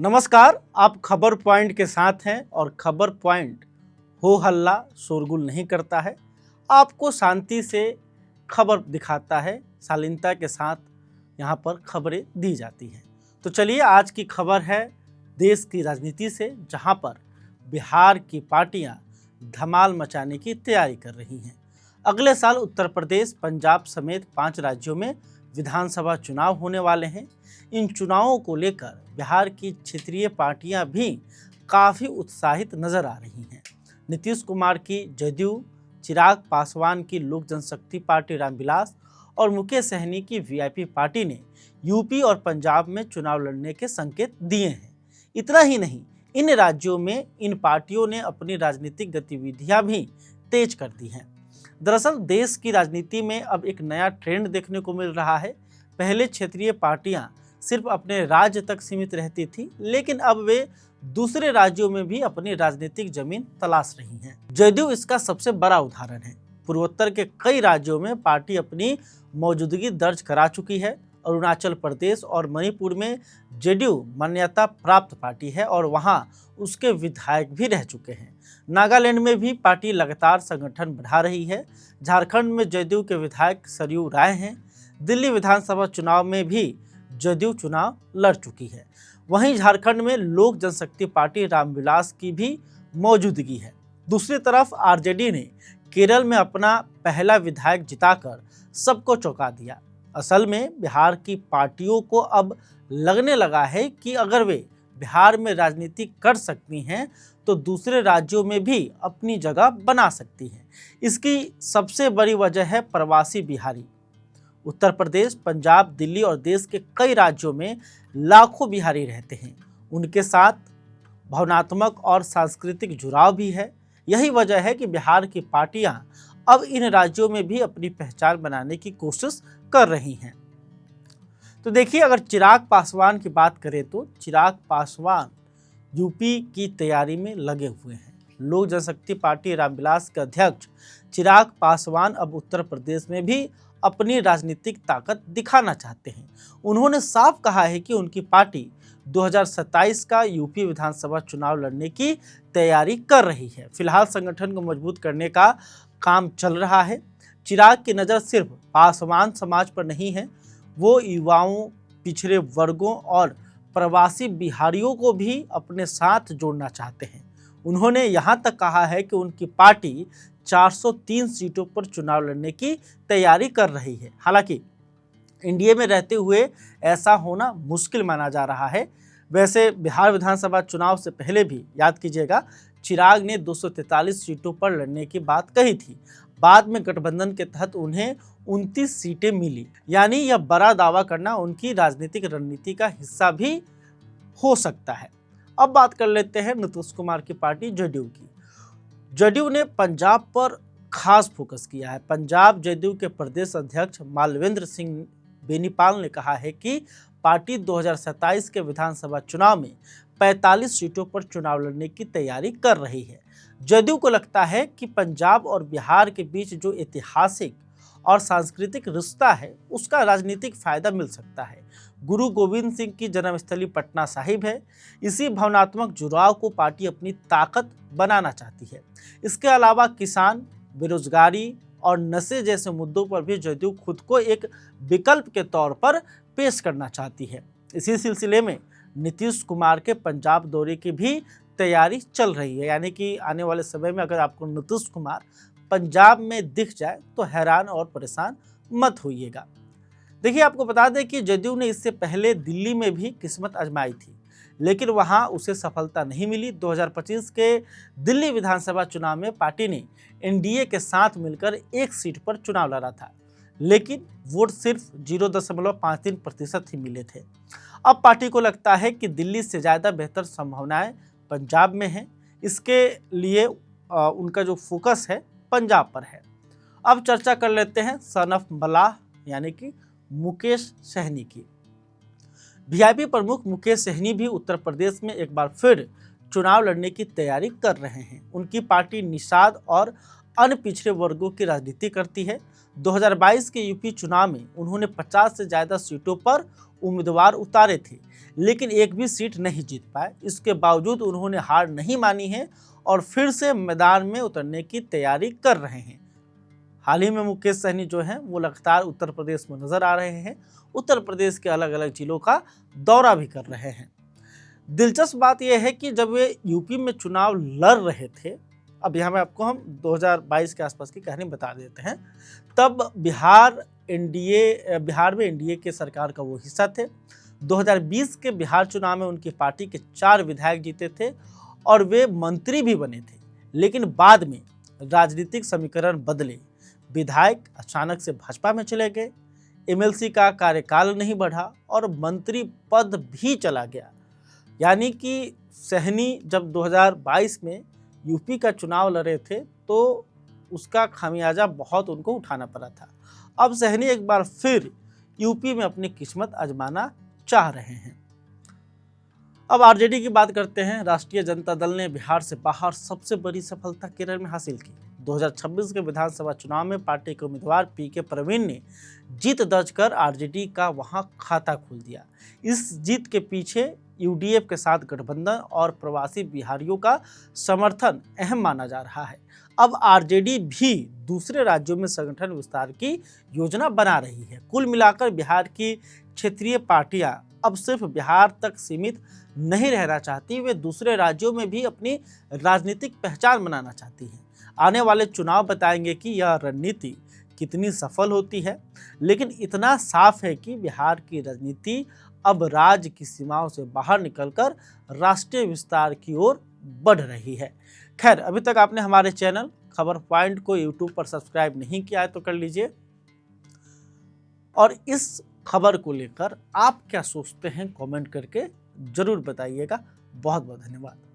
नमस्कार, आप खबर पॉइंट के साथ हैं और खबर पॉइंट हो हल्ला शोरगुल नहीं करता है। आपको शांति से खबर दिखाता है, शालीनता के साथ यहाँ पर खबरें दी जाती हैं। तो चलिए आज की खबर है देश की राजनीति से, जहाँ पर बिहार की पार्टियाँ धमाल मचाने की तैयारी कर रही हैं। अगले साल उत्तर प्रदेश, पंजाब समेत 5 राज्यों में विधानसभा चुनाव होने वाले हैं। इन चुनावों को लेकर बिहार की क्षेत्रीय पार्टियां भी काफ़ी उत्साहित नजर आ रही हैं। नीतीश कुमार की जदयू, चिराग पासवान की लोक जनशक्ति पार्टी रामविलास और मुकेश सहनी की वीआईपी पार्टी ने यूपी और पंजाब में चुनाव लड़ने के संकेत दिए हैं। इतना ही नहीं, इन राज्यों में इन पार्टियों ने अपनी राजनीतिक गतिविधियां भी तेज कर दी हैं। दरअसल देश की राजनीति में अब एक नया ट्रेंड देखने को मिल रहा है। पहले क्षेत्रीय पार्टियां सिर्फ अपने राज्य तक सीमित रहती थी, लेकिन अब वे दूसरे राज्यों में भी अपनी राजनीतिक जमीन तलाश रही हैं। जदयू इसका सबसे बड़ा उदाहरण है। पूर्वोत्तर के कई राज्यों में पार्टी अपनी मौजूदगी दर्ज करा चुकी है। अरुणाचल प्रदेश और मणिपुर में जदयू मान्यता प्राप्त पार्टी है और वहां उसके विधायक भी रह चुके हैं। नागालैंड में भी पार्टी लगातार संगठन बढ़ा रही है। झारखंड में जदयू के विधायक सरयू राय हैं। दिल्ली विधानसभा चुनाव में भी जदयू चुनाव लड़ चुकी है। वहीं झारखंड में लोक जनशक्ति पार्टी रामविलास की भी मौजूदगी है। दूसरी तरफ आरजेडी ने केरल में अपना पहला विधायक जिताकर सबको चौंका दिया। असल में बिहार की पार्टियों को अब लगने लगा है कि अगर वे बिहार में राजनीति कर सकती हैं तो दूसरे राज्यों में भी अपनी जगह बना सकती हैं। इसकी सबसे बड़ी वजह है प्रवासी बिहारी। उत्तर प्रदेश, पंजाब, दिल्ली और देश के कई राज्यों में लाखों बिहारी रहते हैं। उनके साथ भावनात्मक और सांस्कृतिक जुड़ाव भी है। यही वजह है कि बिहार की पार्टियां अब इन राज्यों में भी अपनी पहचान बनाने की कोशिश कर रही हैं। तो देखिए, अगर चिराग पासवान की बात करें तो चिराग पासवान यूपी की तैयारी में लगे हुए हैं। लोक जनशक्ति पार्टी रामविलास के अध्यक्ष चिराग पासवान अब उत्तर प्रदेश में भी अपनी राजनीतिक ताकत दिखाना चाहते हैं। उन्होंने साफ कहा है कि उनकी पार्टी 2027 का यूपी विधानसभा चुनाव लड़ने की तैयारी कर रही है। फिलहाल संगठन को मजबूत करने का काम चल रहा है। चिराग की नज़र सिर्फ पासवान समाज पर नहीं है, वो युवाओं, पिछड़े वर्गों और प्रवासी बिहारियों को भी अपने साथ जोड़ना चाहते हैं। उन्होंने यहाँ तक कहा है कि उनकी पार्टी 403 सीटों पर चुनाव लड़ने की तैयारी कर रही है। हालांकि एनडीए में रहते हुए ऐसा होना मुश्किल माना जा रहा है। वैसे बिहार विधानसभा चुनाव से पहले भी याद कीजिएगा, चिराग ने 243 सीटों पर लड़ने की बात कही थी। बाद में गठबंधन के तहत उन्हें 29 सीटें मिली। यानी यह बड़ा दावा करना उनकी राजनीतिक रणनीति का हिस्सा भी हो सकता है। अब बात कर लेते हैं नीतीश कुमार की पार्टी जदयू की। जदयू ने पंजाब पर खास फोकस किया है। पंजाब जदयू के प्रदेश अध्यक्ष मालवेंद्र सिंह बेनीपाल ने कहा है कि पार्टी 2027 के विधानसभा चुनाव में 45 सीटों पर चुनाव लड़ने की तैयारी कर रही है। जदयू को लगता है कि पंजाब और बिहार के बीच जो ऐतिहासिक और सांस्कृतिक रिश्ता है, उसका राजनीतिक फायदा मिल सकता है। गुरु गोविंद सिंह की जन्मस्थली पटना साहिब है। इसी भावनात्मक जुड़ाव को पार्टी अपनी ताकत बनाना चाहती है। इसके अलावा किसान, बेरोजगारी और नशे जैसे मुद्दों पर भी जदयू खुद को एक विकल्प के तौर पर पेश करना चाहती है। इसी सिलसिले में नीतीश कुमार के पंजाब दौरे की भी तैयारी चल रही है। यानी कि आने वाले समय में अगर आपको नीतीश कुमार पंजाब में दिख जाए तो हैरान और परेशान मत होइएगा। देखिए, आपको बता दें कि जदयू ने इससे पहले दिल्ली में भी किस्मत आजमाई थी, लेकिन वहां उसे सफलता नहीं मिली। 2025 के दिल्ली विधानसभा चुनाव में पार्टी ने एनडीए के साथ मिलकर एक सीट पर चुनाव लड़ा था, लेकिन वोट सिर्फ 0.53% ही मिले थे। अब पार्टी को लगता है कि दिल्ली से ज़्यादा बेहतर संभावनाएं पंजाब में हैं। इसके लिए उनका जो फोकस है पंजाब पर है। अब चर्चा कर लेते हैं सन ऑफ मलाह यानी कि मुकेश सहनी की। वीआईपी प्रमुख मुकेश सहनी भी उत्तर प्रदेश में एक बार फिर चुनाव लड़ने की तैयारी कर रहे हैं। उनकी पार्टी निषाद और अन्य पिछड़े वर्गों की राजनीति करती है। 2022 के यूपी चुनाव में उन्होंने 50 से ज़्यादा सीटों पर उम्मीदवार उतारे थे, लेकिन एक भी सीट नहीं जीत पाए। इसके बावजूद उन्होंने हार नहीं मानी है और फिर से मैदान में उतरने की तैयारी कर रहे हैं। हाल ही में मुकेश सहनी जो हैं वो लगातार उत्तर प्रदेश में नजर आ रहे हैं, उत्तर प्रदेश के अलग अलग जिलों का दौरा भी कर रहे हैं। दिलचस्प बात यह है कि जब वे यूपी में चुनाव लड़ रहे थे, अब यहाँ में आपको हम 2022 के आसपास की कहानी बता देते हैं, तब बिहार में एनडीए के सरकार का वो हिस्सा थे। 2020 के बिहार चुनाव में उनकी पार्टी के 4 विधायक जीते थे और वे मंत्री भी बने थे, लेकिन बाद में राजनीतिक समीकरण बदले, विधायक अचानक से भाजपा में चले गए, एमएलसी का कार्यकाल नहीं बढ़ा और मंत्री पद भी चला गया। यानी कि सहनी जब 2022 में यूपी का चुनाव लड़े थे तो उसका खामियाजा बहुत उनको उठाना पड़ा था। अब सहनी एक बार फिर यूपी में अपनी किस्मत आजमाना चाह रहे हैं। अब आरजेडी की बात करते हैं। राष्ट्रीय जनता दल ने बिहार से बाहर सबसे बड़ी सफलता केरल में हासिल की। 2026 के विधानसभा चुनाव में पार्टी के उम्मीदवार पीके प्रवीण ने जीत दर्ज कर आरजेडी का वहां खाता खोल दिया। इस जीत के पीछे यूडीएफ के साथ गठबंधन और प्रवासी बिहारियों का समर्थन अहम माना जा रहा है। अब आरजेडी भी दूसरे राज्यों में संगठन विस्तार की योजना बना रही है। कुल मिलाकर बिहार की क्षेत्रीय पार्टियां अब सिर्फ बिहार तक सीमित नहीं रहना चाहती, वे दूसरे राज्यों में भी अपनी राजनीतिक पहचान बनाना चाहती हैं। आने वाले चुनाव बताएंगे कि यह रणनीति कितनी सफल होती है, लेकिन इतना साफ है कि बिहार की राजनीति अब राज्य की सीमाओं से बाहर निकलकर राष्ट्रीय विस्तार की ओर बढ़ रही है। खैर, अभी तक आपने हमारे चैनल खबर पॉइंट को यूट्यूब पर सब्सक्राइब नहीं किया है तो कर लीजिए, और इस खबर को लेकर आप क्या सोचते हैं कमेंट करके जरूर बताइएगा। बहुत बहुत धन्यवाद।